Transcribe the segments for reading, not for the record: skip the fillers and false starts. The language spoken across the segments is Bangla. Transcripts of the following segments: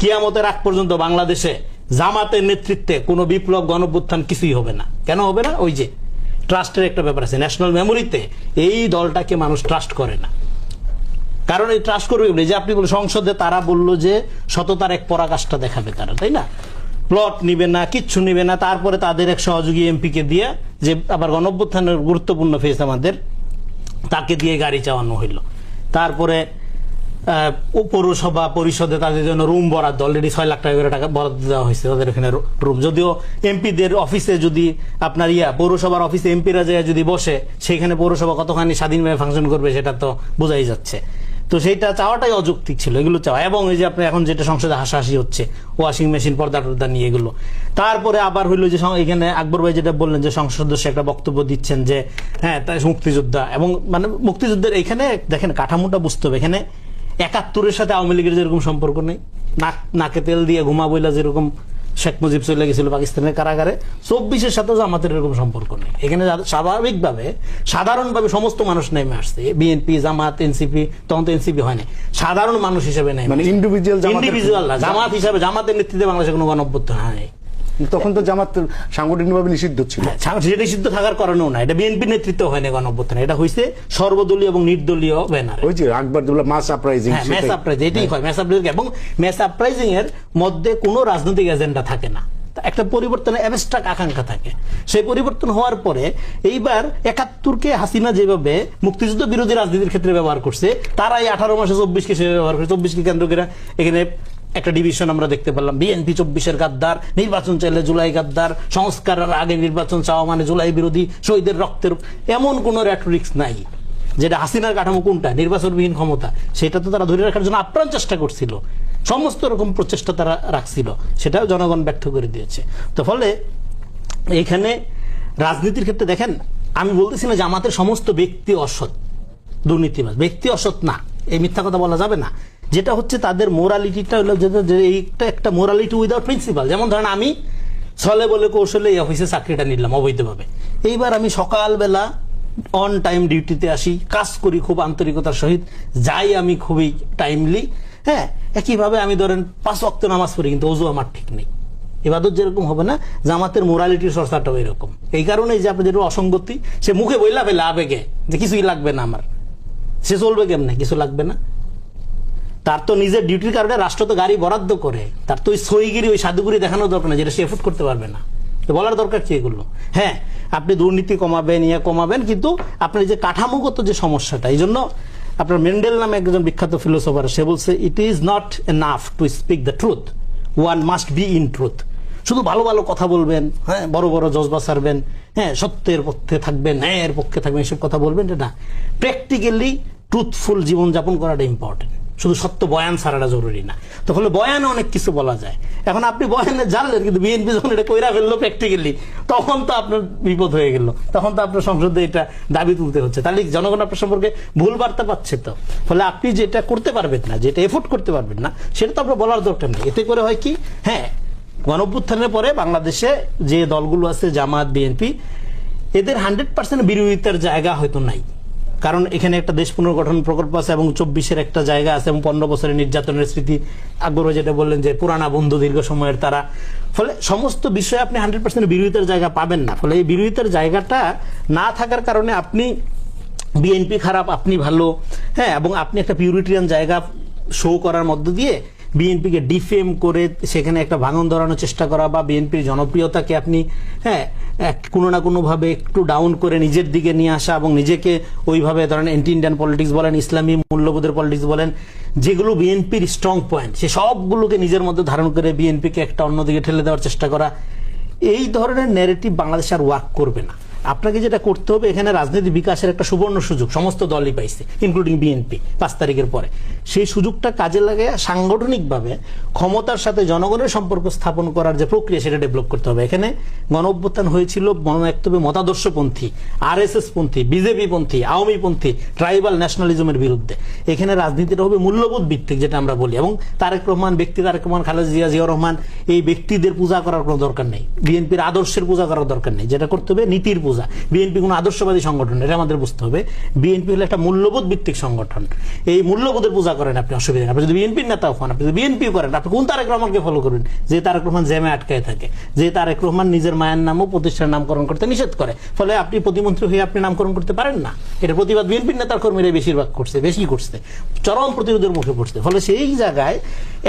কিয়ামতের আগ পর্যন্ত বাংলাদেশে জামাতের নেতৃত্বে কোনো বিপ্লব গণঅভ্যুত্থান কিছুই হবে না। কেন হবে না? ওই যে ট্রাস্টের একটা ব্যাপার আছে, ন্যাশনাল মেমোরিতে এই দলটাকে মানুষ ট্রাস্ট করে না। কারণ এই ট্রাস্ট করবে যে আপনি বলে সংসদে তারা বলল যে সততার এক পরাকাষ্ঠা দেখাবে তারা, তাই না? প্লট নিবে না, কিচ্ছু নিবে না, তারপরে তাদের এক সহযোগী এমপিকে দিয়ে, যে আবার গণঅভ্যুত্থানের গুরুত্বপূর্ণ ফেস আমাদের, তাকে দিয়ে গাড়ি চাওয়ানো হইল। তারপরে পৌরসভা পরিষদে তাদের জন্য রুম বরাদ্দ, অলরেডি 6 লাখ টাকা করে টাকা বরাদ্দ দেওয়া হয়েছে তাদের এখানে রুম। যদিও এমপিদের অফিসে যদি আপনার পৌরসভার অফিসে এমপিরা যায় যদি বসে, সেখানে পৌরসভা কতখানি স্বাধীনভাবে ফাংশন করবে সেটা তো বোঝাই যাচ্ছে। তো সেইটা চাওয়াটাই অযৌক্তিক ছিল, এগুলো চাওয়া। এবং এই যে আপনি এখন যেটা সংসদে হাসাহাসি হচ্ছে, ওয়াশিং মেশিন, পর্দা টর্দা নিয়ে এগুলো। তারপরে আবার হইলো যে এখানে আকবর ভাই যেটা বললেন যে সংসদ সদস্য একটা বক্তব্য দিচ্ছেন যে হ্যাঁ তাই মুক্তিযোদ্ধা, এবং মানে মুক্তিযুদ্ধের এখানে দেখেন কাঠামোটা বুঝতে হবে। এখানে 71-এর সাথে আওয়ামী লীগের যেরকম সম্পর্ক নেই, নাকে তেল দিয়ে ঘুমা বইলা যেরকম শেখ মুজিব চলে গেছিল পাকিস্তানের কারাগারে, 24-এর সাথে জামাতের এরকম সম্পর্ক নেই। এখানে স্বাভাবিকভাবে সাধারণভাবে সমস্ত মানুষ নেমে আসছে, বিএনপি, জামাত, এনসিপি, তখন তো এনসিপি হয়নি, সাধারণ মানুষ হিসেবে নেই, মানে ইন্ডিভিজুয়াল জামাত হিসাবে, জামাতের নেতৃত্বে বাংলাদেশে কোনো গণঅভ্যুত্থান হয়নি। তখন তো জামাত সাংগঠনিকভাবে নিষিদ্ধ ছিল। সেটা নিষিদ্ধ থাকার কারণেও না, এটা বিএনপি নেতৃত্ব হয়নি গণঅভ্যুত্থান, এটা হয়েছে সর্বদলীয় এবং নির্দলীয় ব্যানার। ওই যে আকবরদুল্লাহ মাস আপরাইজিং, মাস আপরাইজিং, এটাই হয় মাস আপরাইজিং। এবং মাস আপরাইজিং এর মধ্যে কোনো রাজনৈতিক এজেন্ডা থাকে না, একটা পরিবর্তনের অ্যাবস্ট্রাক্ট আকাঙ্ক্ষা থাকে। সেই পরিবর্তন হওয়ার পরে এইবার 71-কে হাসিনা যেভাবে মুক্তিযুদ্ধ বিরোধী রাজনীতির ক্ষেত্রে ব্যবহার করছে, তারাই 18 মাসে 24-কে সে ব্যবহার করে। 24-কে কেন্দ্র করে এখানে একটা ডিভিশন আমরা দেখতে পেলাম, বিএনপি 24-এর গাদ্দার, নির্বাচন চাইলে জুলাই গাদ্দার, সংস্কারের আগে নির্বাচন চাওয়া মানে জুলাই বিরোধী, শহীদের রক্তের, এমন কোন রেটরিক্স নাই। যেটা হাসিনার কাঠামো কোনটা, নির্বাচনবিহীন ক্ষমতা, সেটা তো তারা ধরে রাখার জন্য আপ্রাণ চেষ্টা করছিল, সমস্ত রকম প্রচেষ্টা তারা রাখছিল, সেটাও জনগণ ব্যর্থ করে দিয়েছে। তো ফলে এখানে রাজনীতির ক্ষেত্রে দেখেন, আমি বলতেছি না জামাতের সমস্ত ব্যক্তি অসৎ, দুর্নীতিবাজ, ব্যক্তি অসৎ না, এই মিথ্যা কথা বলা যাবে না। যেটা হচ্ছে তাদের মোরালিটিটা হলো এইটা একটা মোরালিটি উইদাউট প্রিন্সিপাল। যেমন ধরেন আমি ছলে বলে কৌশলে এই অফিসে চাকরিটা নিলাম অবৈধভাবে, এইবার আমি সকালবেলা অন টাইম ডিউটিতে আসি, কাজ করি খুব আন্তরিকতার সহিত, যাই আমি খুবই টাইমলি, হ্যাঁ, একইভাবে আমি ধরেন 5 ওয়াক্ত নামাজ পড়ি, কিন্তু ওযু আমার ঠিক নেই। ইবাদত যেরকম হবে না, জামাতের মোরালিটির চর্চাটাও এরকম। এই কারণে যে আপনাদের অসঙ্গতি, সে মুখে বইলা ফেলে আবেগে যে কিছুই লাগবে না আমার, সে চলবে কেমনে, কিছু লাগবে না। তার তো নিজের ডিউটির কারণে রাষ্ট্র তো গাড়ি বরাদ্দ করে, তার তো ওই সইগিরি, ওই সাধুগুরি দেখানোর দরকার না, যেটা সে এফোর্ড করতে পারবে না। তো বলার দরকার কি এগুলো? হ্যাঁ, আপনি দুর্নীতি কমাবেন, কমাবেন, কিন্তু আপনার যে কাঠামোগত যে সমস্যাটা, এই জন্য আপনার মেন্ডেল নামে একজন বিখ্যাত ফিলোসফার, সে বলছে it is not enough to speak the truth, one must be in truth. শুধু ভালো ভালো কথা বলবেন, হ্যাঁ, বড় বড় জজবা সারবেন, হ্যাঁ, সত্যের পক্ষে থাকবেন, ন্যায়ের পক্ষে থাকবেন, এসব কথা বলবেন, এটা না। প্র্যাকটিক্যালি ট্রুথফুল জীবনযাপন করাটা ইম্পর্টেন্ট, শুধু সত্য বয়ান ছাড়াটা জরুরি না। তো ফলে বয়ানে অনেক কিছু বলা যায়। এখন আপনি বয়ানে জানলেন, কিন্তু বিএনপি যখন এটা কইরা ফেললো প্র্যাকটিক্যালি, তখন তো আপনার বিপদ হয়ে গেল, তখন তো আপনার সংসদে এটা দাবি তুলতে হচ্ছে। তাহলে জনগণ আপনার সম্পর্কে ভুল বার্তা পাচ্ছে। তো ফলে আপনি যেটা করতে পারবেন না, যেটা এফোর্ড করতে পারবেন না, সেটা তো আপনার বলার দরকার নেই। এতে করে হয় কি, হ্যাঁ, গণঅভ্যুত্থানের পরে বাংলাদেশে যে দলগুলো আছে, জামাত, বিএনপি, এদের 100% বিরোধিতার জায়গা হয়তো নাই, কারণ এখানে একটা দেশ পুনর্গঠন প্রকল্প আছে এবং 24-এর একটা জায়গা আছে, এবং 15 বছরের নির্যাতনের স্মৃতি, আকবর যেটা বললেন যে পুরানা বন্ধু দীর্ঘ সময়ের তারা। ফলে সমস্ত বিষয়ে আপনি 100% বিরোধিতার জায়গা পাবেন না। ফলে এই বিরোধিতার জায়গাটা না থাকার কারণে আপনি বিএনপি খারাপ, আপনি ভালো, হ্যাঁ, এবং আপনি একটা পিউরিটিয়ান জায়গা শো করার মধ্য দিয়ে বিএনপিকে ডিফেম করে সেখানে একটা ভাঙন ধরানোর চেষ্টা করা, বা বিএনপির জনপ্রিয়তাকে আপনি, হ্যাঁ, কোনো না কোনোভাবে একটু ডাউন করে নিজের দিকে নিয়ে আসা, এবং নিজেকে ওইভাবে ধরেন এন্টি ইন্ডিয়ান পলিটিক্স বলেন, ইসলামী মূল্যবোধের পলিটিক্স বলেন, যেগুলো বিএনপির স্ট্রং পয়েন্ট, সে সবগুলোকে নিজের মধ্যে ধারণ করে বিএনপিকে একটা অন্যদিকে ঠেলে দেওয়ার চেষ্টা করা, এই ধরনের ন্যারেটিভ বাংলাদেশ আর ওয়ার্ক করবে না। আপনাকে যেটা করতে হবে, এখানে রাজনীতি বিকাশের একটা সুবর্ণ সুযোগ সমস্ত দলই পাইছে, ইনক্লুডিং বিএনপি 5 তারিখের পরে। সেই সুযোগটা কাজে লাগে সাংগঠনিকভাবে ক্ষমতার সাথে জনগণের সম্পর্ক স্থাপন করার যে প্রক্রিয়া, সেটা ডেভেলপ করতে হবে। এখানে গণঅভ্যুত্থান হয়েছিল মনোনয়ন মতাদর্শপন্থী, আরএসএস পন্থী, বিজেপি পন্থী, আওয়ামী পন্থী, ট্রাইবাল ন্যাশনালিজমের বিরুদ্ধে। এখানে রাজনীতিটা হবে মূল্যবোধ ভিত্তিক, যেটা আমরা বলি। এবং তারেক রহমান ব্যক্তি, তারেক রহমান, খালেদা জিয়া, জিয়াউর রহমান, এই ব্যক্তিদের পূজা করার কোনো দরকার নেই, বিএনপির আদর্শের পূজা করার দরকার নেই। যেটা করতে হবে নীতির পূজা। বিএনপি কোনো আদর্শবাদী সংগঠন, এটা আমাদের বুঝতে হবে। বিএনপি হলো একটা মূল্যবোধ ভিত্তিক সংগঠন, এই মূল্যবোধের পূজা করেন আপনি অসুবিধা নেই। আপনি যদি বিএনপির নেতাও হন, আপনি যদি বিএনপি করেন, আপনি কোন তারেক রহমানকে ফলো করবেন? যে তারেক রহমান জ্যামে আটকায় থাকে, যে তারেক রহমান নিজের মায়ের নামও প্রতিষ্ঠানের নামকরণ করতে নিষেধ করে, ফলে আপনি প্রতিমন্ত্রী হয়ে আপনি নামকরণ করতে পারেন না। এটা প্রতিবাদ বিএনপির নেতার কর্মীরা বেশিরভাগ করছে, বেশি করছে, চরম প্রতিরোধের মুখে পড়ছে। ফলে সেই জায়গায়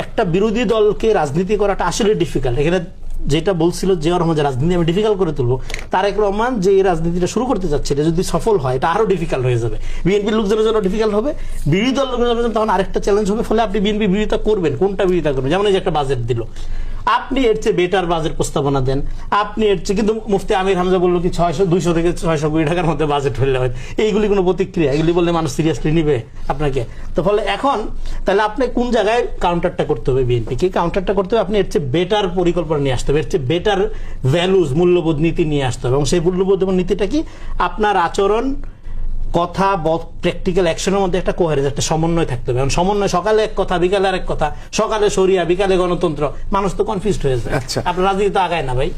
একটা বিরোধী দলকে রাজনীতি করাটা আসলে ডিফিকাল্ট। এখানে যেটা বলছিল জিয়াউর রহমান, যে রাজনীতি আমি ডিফিকাল্ট করে তুলবো, তারেক রহমান যে এই রাজনীতিটা শুরু করতে যাচ্ছে, এটা যদি সফল হয় এটা আরো ডিফিকাল্ট হয়ে যাবে। বিএনপির লোকজনের জন্য ডিফিকাল্ট হবে, বিরোধী দল লোকজনের জন্য তখন আরেকটা চ্যালেঞ্জ হবে। ফলে আপনি বিএনপি বিরোধিতা করবেন, কোনটা বিরোধিতা করবেন? যেমন এই যে একটা বাজেট দিল, আপনি এর চেয়ে বেটার বাজেট প্রস্তাবনা দেন, আপনি এর চেয়ে, কিন্তু মুফতি আমির হামজা বললো কি 200 থেকে 600 কোটি টাকার মধ্যে বাজেট হলে হয়, এইগুলি কোনো প্রতিক্রিয়া? এগুলি বললে মানুষ সিরিয়াসলি নিবে আপনাকে? তো ফলে এখন তাহলে আপনি কোন জায়গায় কাউন্টারটা করতে হবে? বিএনপিকে কাউন্টারটা করতে হবে, আপনি এর চেয়ে বেটার পরিকল্পনা নিয়ে আসতে হবে, এর চেয়ে বেটার ভ্যালুজ, মূল্যবোধ নীতি নিয়ে আসতে হবে। এবং সেই মূল্যবোধ এবং নীতিটা কি? আপনার আচরণ, কথা, প্র্যাকটিক্যাল অ্যাকশনের মধ্যে একটা কোহেরেন্স, একটা সমন্বয় থাকতে হবে। সমন্বয় সকালে এক কথা, বিকালে আরেক কথা, সকালে শরিয়া, বিকালে গণতন্ত্র, মানুষ তো কনফিউজড হয়ে যায়। আচ্ছা। আপনার রাজনীতি তো আগায় না ভাই।